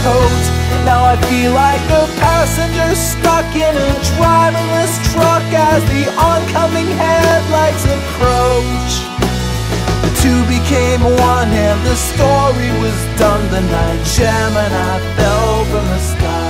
coat. Now I feel like a passenger stuck in a driverless truck as the oncoming headlights approach. The two became one and the story was done. The night Gemini fell from the sky.